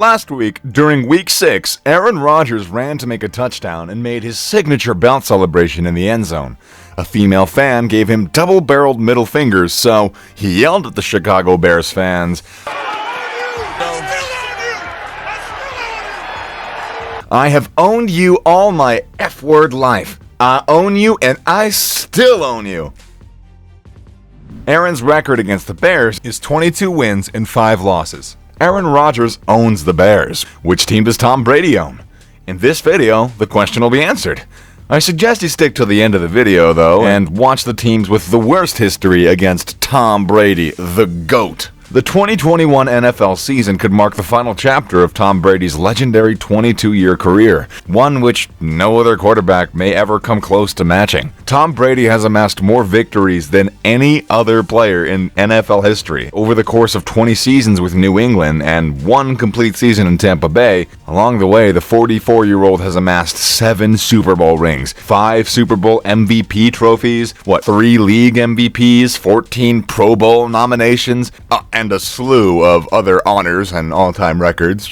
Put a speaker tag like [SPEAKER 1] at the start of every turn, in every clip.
[SPEAKER 1] Last week, during Week 6, Aaron Rodgers ran to make a touchdown and made his signature belt celebration in the end zone. A female fan gave him double-barreled middle fingers, so he yelled at the Chicago Bears fans, "I have owned you all my F-word life. I own you and I still own you." Aaron's record against the Bears is 22 wins and 5 losses. Aaron Rodgers owns the Bears. Which team does Tom Brady own? In this video, the question will be answered. I suggest you stick to the end of the video, though, and watch the teams with the worst history against Tom Brady, the GOAT. The 2021 NFL season could mark the final chapter of Tom Brady's legendary 22-year career, one which no other quarterback may ever come close to matching. Tom Brady has amassed more victories than any other player in NFL history. Over the course of 20 seasons with New England and 1 complete season in Tampa Bay, along the way, the 44-year-old has amassed 7 Super Bowl rings, 5 Super Bowl MVP trophies, 3 league MVPs, 14 Pro Bowl nominations, and a slew of other honors and all-time records,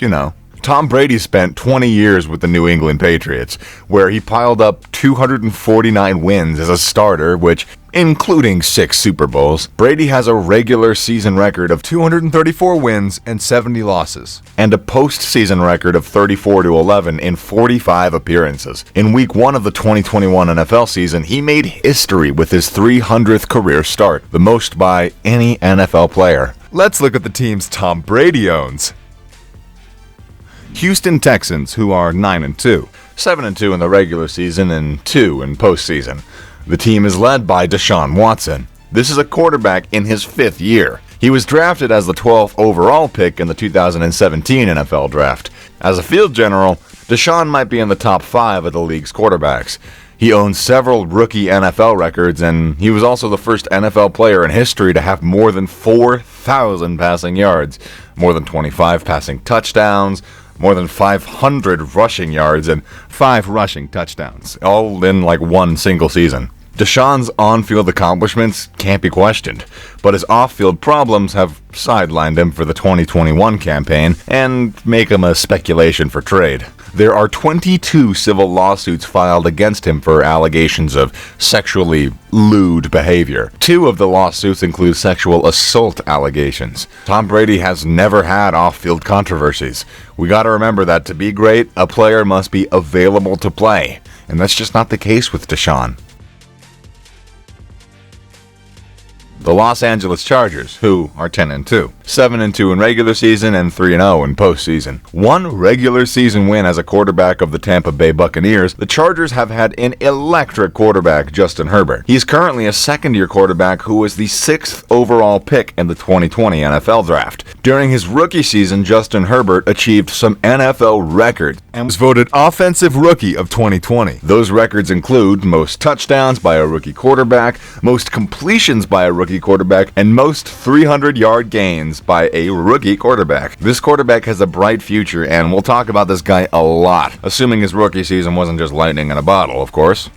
[SPEAKER 1] Tom Brady spent 20 years with the New England Patriots, where he piled up 249 wins as a starter, which, including 6 Super Bowls. Brady has a regular season record of 234 wins and 70 losses, and a postseason record of 34-11 in 45 appearances. In Week 1 of the 2021 NFL season, he made history with his 300th career start, the most by any NFL player. Let's look at the teams Tom Brady owns. Houston Texans, who are 9-2, 7-2 in the regular season and 2 in postseason. The team is led by Deshaun Watson. This is a quarterback in his 5th year. He was drafted as the 12th overall pick in the 2017 NFL Draft. As a field general, Deshaun might be in the top 5 of the league's quarterbacks. He owns several rookie NFL records, and he was also the first NFL player in history to have more than 4,000 passing yards, more than 25 passing touchdowns, more than 500 rushing yards, and 5 rushing touchdowns, all in one single season. Deshaun's on-field accomplishments can't be questioned, but his off-field problems have sidelined him for the 2021 campaign and make him a speculation for trade. There are 22 civil lawsuits filed against him for allegations of sexually lewd behavior. 2 of the lawsuits include sexual assault allegations. Tom Brady has never had off-field controversies. We gotta remember that to be great, a player must be available to play, and that's just not the case with Deshaun. The Los Angeles Chargers, who are 10-2, 7-2 in regular season and 3-0 in postseason. 1 regular season win as a quarterback of the Tampa Bay Buccaneers, the Chargers have had an electric quarterback, Justin Herbert. He's currently a second-year quarterback who was the 6th overall pick in the 2020 NFL Draft. During his rookie season, Justin Herbert achieved some NFL records and was voted Offensive Rookie of 2020. Those records include most touchdowns by a rookie quarterback, most completions by a rookie quarterback, and most 300-yard gains by a rookie quarterback. This quarterback has a bright future, and we'll talk about this guy a lot, assuming his rookie season wasn't just lightning in a bottle, of course.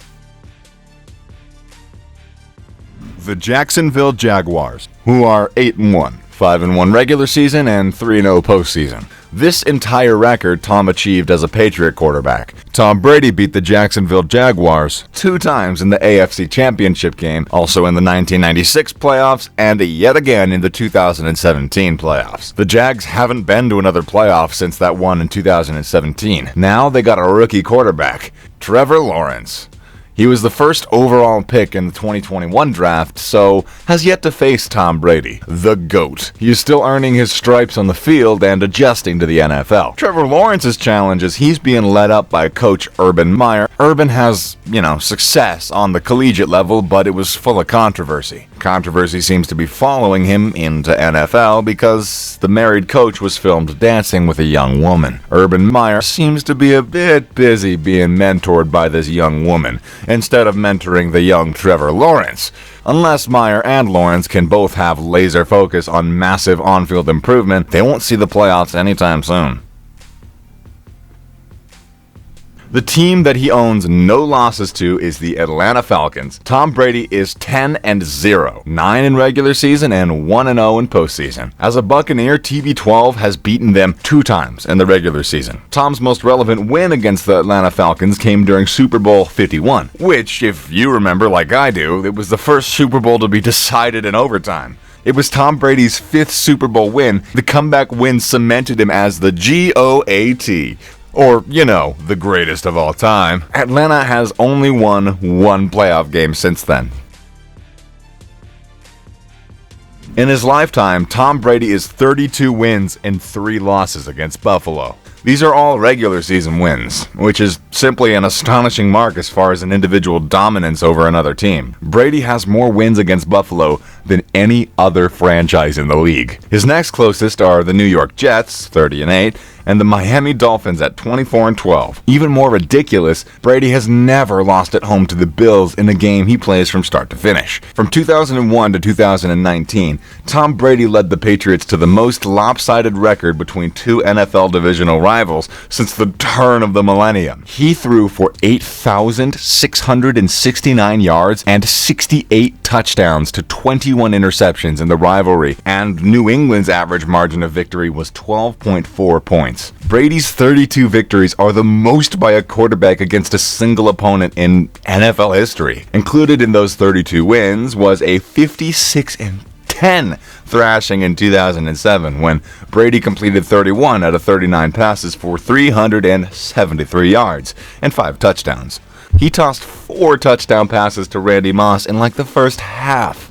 [SPEAKER 1] The Jacksonville Jaguars, who are 8-1, 5-1 regular season and 3-0 postseason. This entire record Tom achieved as a Patriot quarterback. Tom Brady beat the Jacksonville Jaguars 2 times in the AFC Championship game, also in the 1996 playoffs, and yet again in the 2017 playoffs. The Jags haven't been to another playoff since that one in 2017. Now they got a rookie quarterback, Trevor Lawrence. He was the first overall pick in the 2021 draft, so has yet to face Tom Brady, the GOAT. He is still earning his stripes on the field and adjusting to the NFL. Trevor Lawrence's challenge is he's being led up by coach Urban Meyer. Urban has, success on the collegiate level, but it was full of controversy. Controversy seems to be following him into NFL because the married coach was filmed dancing with a young woman. Urban Meyer seems to be a bit busy being mentored by this young woman, instead of mentoring the young Trevor Lawrence. Unless Meyer and Lawrence can both have laser focus on massive on-field improvement, they won't see the playoffs anytime soon. The team that he owns no losses to is the Atlanta Falcons. Tom Brady is 10-0, 9 in regular season and 1-0 in postseason. As a Buccaneer, TB12 has beaten them 2 times in the regular season. Tom's most relevant win against the Atlanta Falcons came during Super Bowl 51, which, if you remember like I do, it was the first Super Bowl to be decided in overtime. It was Tom Brady's 5th Super Bowl win. The comeback win cemented him as the G.O.A.T, or, you know, the greatest of all time. Atlanta has only won 1 playoff game since then. In his lifetime, Tom Brady is 32 wins and 3 losses against Buffalo. These are all regular season wins, which is simply an astonishing mark as far as an individual dominance over another team. Brady has more wins against Buffalo than any other franchise in the league. His next closest are the New York Jets, 30-8, and the Miami Dolphins at 24-12. Even more ridiculous, Brady has never lost at home to the Bills in a game he plays from start to finish. From 2001 to 2019, Tom Brady led the Patriots to the most lopsided record between 2 NFL divisional rivals since the turn of the millennium. He threw for 8,669 yards and 68 touchdowns to 21 interceptions in the rivalry, and New England's average margin of victory was 12.4 points. Brady's 32 victories are the most by a quarterback against a single opponent in NFL history. Included in those 32 wins was a 56-10 thrashing in 2007 when Brady completed 31 out of 39 passes for 373 yards and 5 touchdowns. He tossed 4 touchdown passes to Randy Moss in like the first half.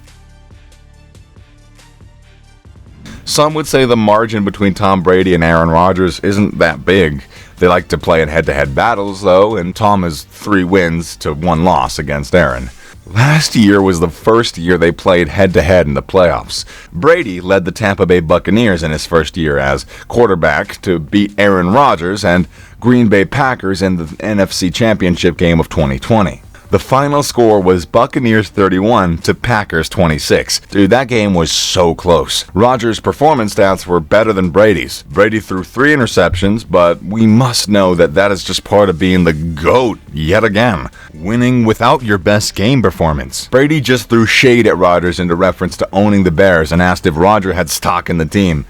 [SPEAKER 1] Some would say the margin between Tom Brady and Aaron Rodgers isn't that big. They like to play in head-to-head battles, though, and Tom has 3 wins to 1 loss against Aaron. Last year was the first year they played head-to-head in the playoffs. Brady led the Tampa Bay Buccaneers in his first year as quarterback to beat Aaron Rodgers and Green Bay Packers in the NFC Championship game of 2020. The final score was Buccaneers 31 to Packers 26. Dude, that game was so close. Rodgers' performance stats were better than Brady's. Brady threw 3 interceptions, but we must know that that is just part of being the GOAT yet again. Winning without your best game performance. Brady just threw shade at Rodgers in reference to owning the Bears and asked if Rodgers had stock in the team.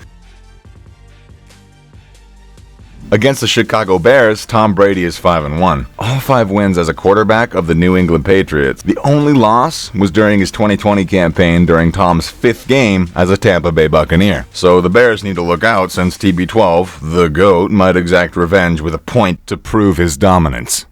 [SPEAKER 1] Against the Chicago Bears, Tom Brady is 5-1. All 5 wins as a quarterback of the New England Patriots. The only loss was during his 2020 campaign during Tom's 5th game as a Tampa Bay Buccaneer. So the Bears need to look out since TB12, the GOAT, might exact revenge with a point to prove his dominance.